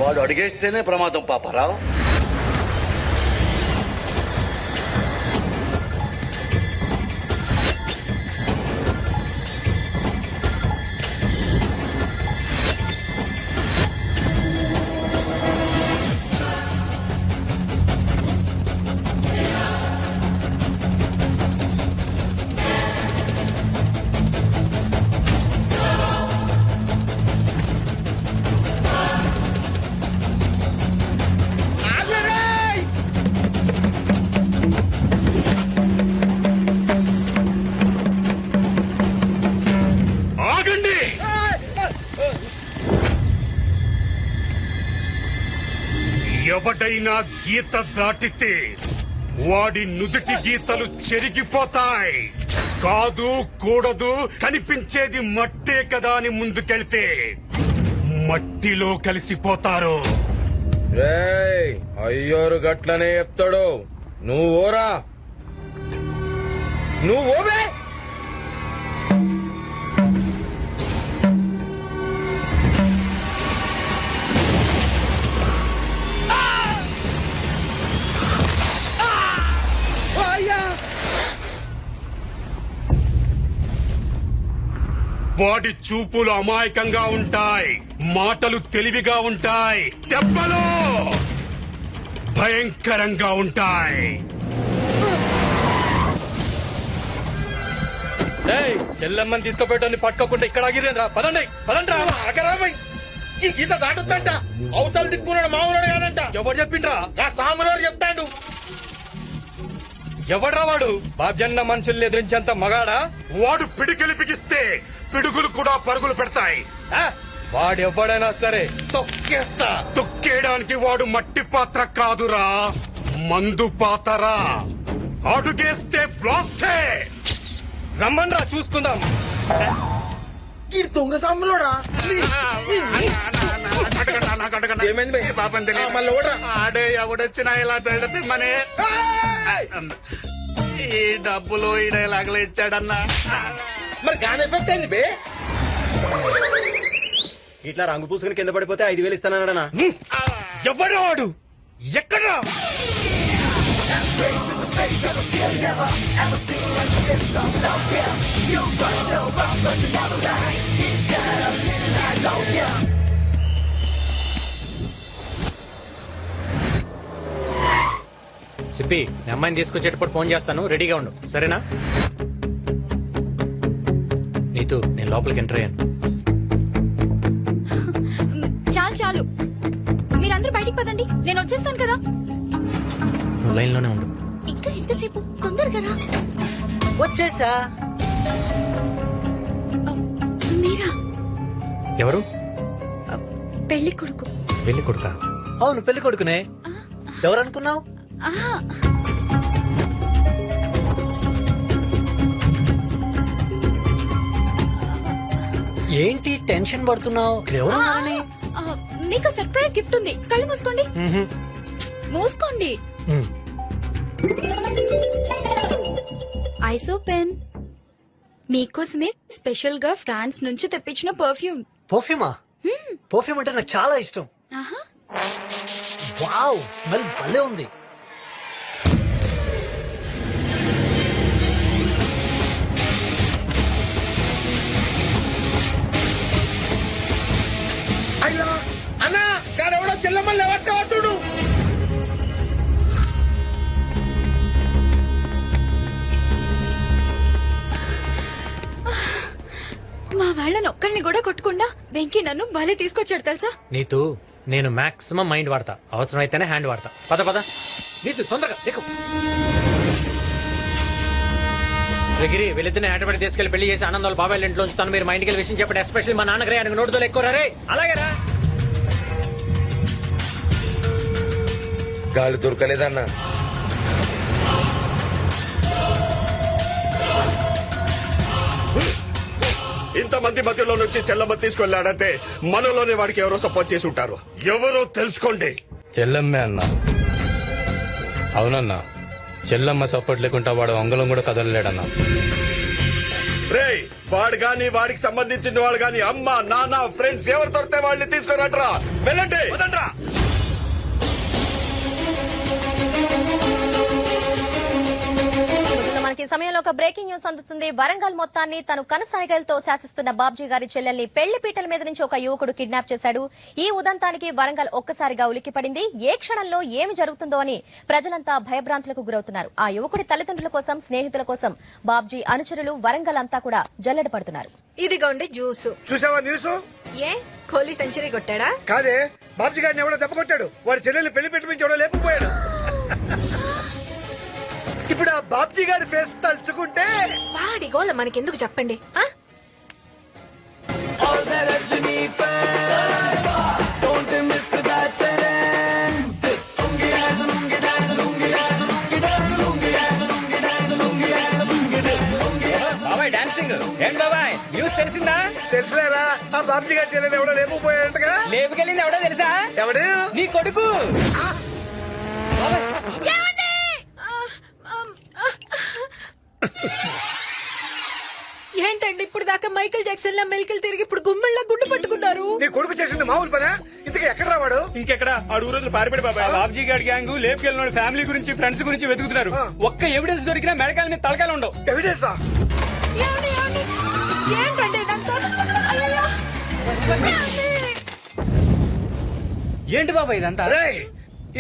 వాడు అడిగేస్తేనే ప్రమాదం పాపారావు. ఎవడైనా గీత దాటితే వాడి నుదుటి గీతలు చెరిగిపోతాయి. కాదు కూడదు కనిపించేది మట్టే కదా అని ముందుకెళ్తే మట్టిలో కలిసిపోతారు. రేయ్ అయ్యోరు గట్లనే చెప్తాడు. నువ్వు ఓరా, నువ్వు ఓవే. వాడి చూపులు అమాయకంగా ఉంటాయి, మాటలు తెలివిగా ఉంటాయి, దెబ్బలు భయంకరంగా ఉంటాయి. చెల్లెమ్మని తీసుకుపోయేటోని పట్టుకోకుండా ఇక్కడ ఆగిరేంద్రా. పదండి పదండ్రా. ఈ గీత దాటుద్దంట. అవతల దిక్కున్నాడు మామూలుడు కాదంట. ఎవరు చెప్పిండ్రా? ఆ సాములోడు చెప్తాడు. ఎవడ్రా వాడు? బాబ్జన్న మనుషుల్ని ఎదిరించేంత మగాడా? వాడు పిడికిలి బిగిస్తే పిడుగులు కూడా పరుగులు పెడతాయి. వాడెవ్వడైనా సరే తొక్కేస్తా. తొక్కేయడానికి వాడు మట్టి పాత్ర కాదురా, మందు పాతరా. అడుగేస్తే బ్లాస్టే. రమ్మన్రా చూసుకుందాం. ఈ దొంగ సాములోడా? ఏమైంది మళ్ళీ ఓడరా? ఆడే ఎవడొచ్చినా ఇలా తిమ్మనే ఈ డబ్బులు ఈ డైలాగులు ఇచ్చాడన్నా. మరి గాన్ ఎఫెక్ట్ అయింది బే. ఇట్లా రంగు పూసుకుని కింద పడిపోతే 5,000 ఇస్తానన్నా. ఎవడ్రా వాడు? ఎక్కడ్రా? సిప్పి, మీ అమ్మాయిని తీసుకొచ్చేటప్పుడు ఫోన్ చేస్తాను, రెడీగా ఉండు, సరేనా? నీతు, నేను లోపలికి ఎంటర్ అయ్యాను. చాలు చాలు, మీరందరూ బయటికి పదండి, నేను వచ్చేస్తాను కదా. నువ్వు లైన్ లోనే ఉండు. ఇంకా ఎంతసేపు? తొందరగా రా. వచ్చేసా. మీరా? ఎవరు? పెళ్లి కొడుకు. వెళ్ళి కొడుకా? అవును పెళ్లి కొడుకునే. ఎవరు అనుకున్నావు? ఏంటి టెన్షన్ పడుతున్నావు? ఎవరున్నారని? మీకు సర్ప్రైజ్ గిఫ్ట్ ఉంది, కళ్ళు మూసుకోండి. మూసుకోండి. ఐసో పెన్ మీకోసమే స్పెషల్ గా ఫ్రాన్స్ నుంచి తెప్పించిన పర్ఫ్యూమ్. పర్ఫ్యూమా? పర్ఫ్యూమ్ అంటే నాకు చాలా ఇష్టం. వావ్, స్మెల్ భలే ఉంది. అయ్యా అన్నా గాడెవడో చెల్లమ్మల్ని ఎవరు మా వాళ్ళని ఒక్కళ్ళని కూడా కొట్టకుండా వెంకీ నన్ను భలే తీసుకొచ్చాడు తెలుసా. నీతు, నేను మాక్సిమం మైండ్ వాడతా, అవసరం అయితేనే హ్యాండ్ వాడతా. పద పద నీతు, తొందరగా ఎక్కు. గిరి, వీళ్ళిద్దరిని హైదరాబాద్ తీసుకెళ్లి పెళ్లి చేసి ఆనందాలు బాబాయ్ ఇంట్లో ఉంచుతాను. మీరు మా ఇంటికి వెళ్ళి విషయం చెప్పండి. ఎస్పెషల్లీ మా నాన్నగారే, ఆయనకు నోటుదోలు ఎక్కువ రే. అలాగేరా? గాలి దొరకలేదన్నా. ఇంతమంది మధ్యలో నుంచి చెల్లమ్మ తీసుకెళ్లాడంటే మనలోనే వాడికి ఎవరో సపోర్ట్ చేసి ఉంటారు. ఎవరో తెలుసుకోండి. చెల్లమ్మే అన్నా. అవునన్నా, చెల్లమ్మ సపోర్ట్ లేకుండా వాడు అంగళం కూడా కదలలేడన్నా. రేయ్, వాడు గాని వాడికి సంబంధించిన వాళ్ళు గాని అమ్మ నాన్న ఫ్రెండ్స్ ఎవరు దొరికితే వాళ్ళని తీసుకురాట్రా. వెళ్ళండి. మనకి ఈ సమయంలో ఒక బ్రేకింగ్ న్యూస్ అందుతుంది. వరంగల్ మొత్తాన్ని తను కనసాగలతో శాసిస్తున్న బాబ్జీ గారి చెల్లెల్ని పెళ్లి పీటల మీద నుంచి ఒక యువకుడు కిడ్నాప్ చేశాడు. ఈ ఉదంతానికి వరంగల్ ఒక్కసారిగా ఉలిక్కిపడింది. ఏ క్షణంలో ఏమి జరుగుతుందో అని ప్రజలంతా భయభ్రాంతులకు గురవుతున్నారు. ఆ యువకుడి తల్లిదండ్రుల కోసం, స్నేహితుల కోసం బాబ్జీ అనుచరులు వరంగల్ అంతా కూడా జల్లెడ పడుతున్నారు. ఇదిగోండి జ్యూసు. చూసావా న్యూస్? ఏ కోహ్లీ సెంచరీ కొట్టాడా? కాదే, బాబ్జీ గారిని ఎవడో దెబ్బ కొట్టాడు. వాడి చెల్లెల్ని పెళ్లి పెట్టి ఎవడో లేకపోయాడు. ఇప్పుడు ఆ బాబ్జీ గారి ఫేస్ తలుచుకుంటే వాడి గోల మనకెందుకు చెప్పండి. బాబాయ్ డాన్సింగ్ ఏంటి బాబాయ్? న్యూస్ తెలిసిందా? తెలుసులేరా, ఆ బాబ్జీ గారి చెల్లెలు ఎవడో లేకపోయాడుగా. లేపుకెళ్ళింది ఎవడో తెలుసా? ఎవడు? నీ కొడుకు. ఏంటండి ఇప్పుడు దాకా మైకేల్ జాక్సన్ లా మెలికలు తిరిగి ఇప్పుడు గుమ్మెళ్ళ గుండు పట్టుకున్నారు. నీ కొడుకు చేసింది మామూలు పనా? ఇంతకీ ఎక్కడ రావాడు? ఇంకెక్కడ ఆడు రోజులు పారిపడి బాబాయ్. బాబ్జీ గారి గ్యాంగ్ లేపుకెళ్ళిన ఫ్యామిలీ గురించి, ఫ్రెండ్స్ గురించి వెతుకుతున్నారు. ఒక్క ఎవిడెన్స్ దొరికినా మెడకాల మీద తలకాయలు ఉండవు. ఎవిడెన్సా? ఏంటండి ఇదంతా? అయ్యయ్యో. ఏంటి బాబాయ్ ఇదంతా? రేయ్,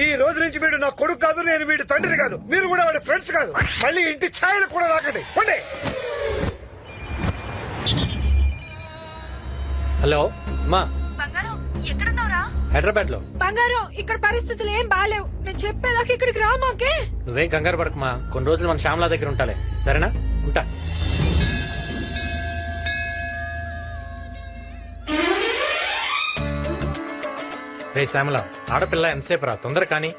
ఈ రోజు నుంచి వీడు నా కొడుకు కాదు, నేను వీడి తండ్రిని కాదు, మీరు కూడా వాడి ఫ్రెండ్స్ కాదు. మళ్ళీ ఇంటి ఛాయలు కూడా రాకండి. పండి. హలో మా బంగారం ఎక్కడున్నారా? హైదరాబాద్ లో. బంగారం ఇక్కడ పరిస్థితులు ఏం బాలేవు. నేను చెప్పేదాకా ఇక్కడికి రా మాకే. నువ్వేం కంగారు పడకమా, కొన్ని రోజులు మన శ్యామలా దగ్గర ఉంటాలే. సరేనా? ఉంటా. రే శ్యామల, ఆడపిల్ల ఎంతసేపు రా, తొందర కానీ.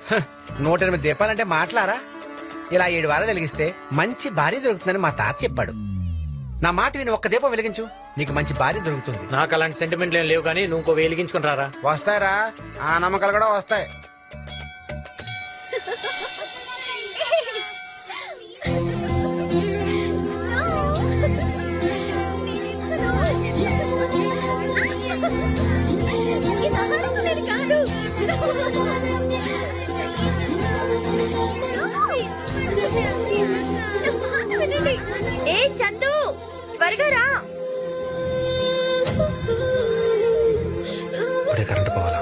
108 దీపాలంటే మాట్లారా? ఇలా 7 వారాలు వెలిగిస్తే మంచి భార్య దొరుకుతుందని మా తాత చెప్పాడు. నా మాట విని ఒక్క దీపం వెలిగించు, నీకు మంచి భార్య దొరుకుతుంది. నాకు అలాంటి సెంటిమెంట్లు ఏం లేవు, కానీ నువ్వు ఇంకో వెలిగించుకుని రారా. వస్తాయరా, ఆ నమ్మకాలు కూడా వస్తాయి. ఏ చందు, త్వరగా రా. ఇప్పుడే కరెంట్ పోవాలా?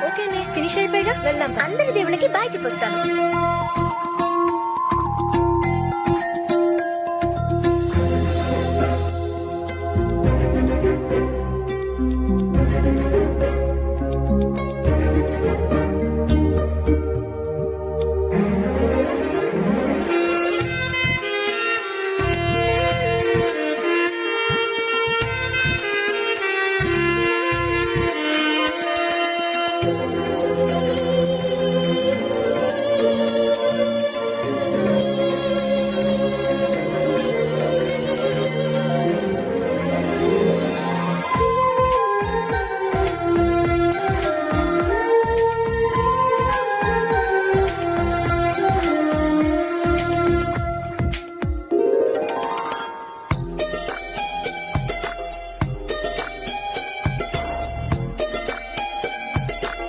ఓకేనే, ఫినిష్ అయిపోయిగా వెళ్దాం. అందరి దేవుళ్ళకి బాయ్ చెప్పొస్తాను.